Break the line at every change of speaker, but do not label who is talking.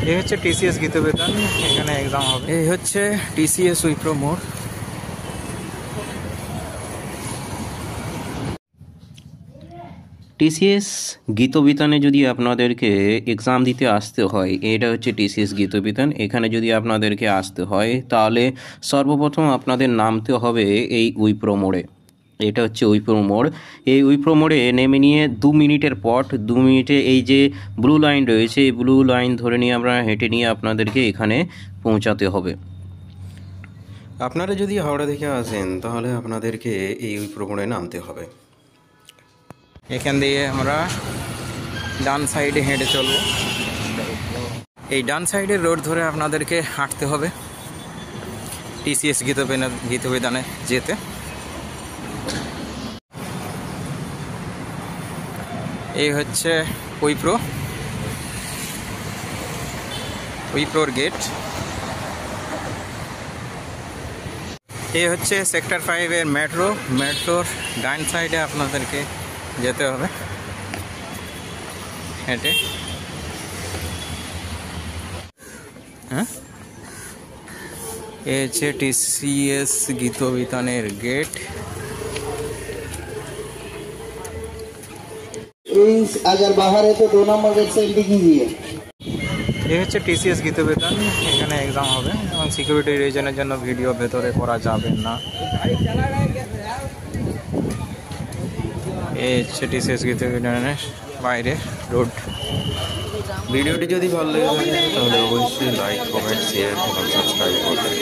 এই হচ্ছে টিসিএস গীতবেতান, এখানে এক্সাম হবে। এই হচ্ছে টিসিএস উইপ্রো মোড়।
টিসিএস গীতবিতানে যদি আপনাদেরকে এক্সাম দিতে আসতে হয়, এটা হচ্ছে টিসিএস গীতবিতান। এখানে যদি আপনাদেরকে আসতে হয় তাহলে সর্বপ্রথম আপনাদের নামতে হবে এই উইপ্রো মোড়ে। এটা হচ্ছে উইপ্রো মোড়। এই উইপ্রো মোড়ে নেমে নিয়ে 2 মিনিটের পথ, 2 মিনিটে এই যে ব্লু লাইন রয়েছে, এই ব্লু লাইন ধরে নিয়ে আমরা হেঁটে নিয়ে আপনাদেরকে এখানে পৌঁছাতে হবে। আপনারা যদি হাওড়া থেকে আসেন তাহলে আপনাদেরকে এই উইপ্রো মোড়ে নামতে হবে।
এখান দিয়ে আমরা ডান সাইডে হেঁটে চলবো। এই ডান সাইডের রোড ধরে আপনাদেরকে হাঁটতে হবে টিসিএস গীতবিতানে যেতে। এই হচ্ছে উইপ্রোর গেট। এই হচ্ছে সেক্টর 5-এর মেট্রোর ডান সাইডে আপনাদেরকে যেতে হবে হেঁটে। হ্যাঁ, এই হচ্ছে টিসিএস গীতবিতানের গেট।
अगर बाहर है तो 2 नंबर गेट से एंट्री कीजिए।
এই হচ্ছে টিসিএস গীতবেতান, এখানে এক্সাম হবে এবং সিকিউরিটি রিজনের জন্য ভিডিও ভেতরে করা যাবে না। এই হচ্ছে টিসিএস গীতবিতানের বাইরে রোড।
ভিডিওটি যদি ভালো লেগে থাকে তাহলে অবশ্যই লাইক, কমেন্ট, শেয়ার এবং সাবস্ক্রাইব করবেন।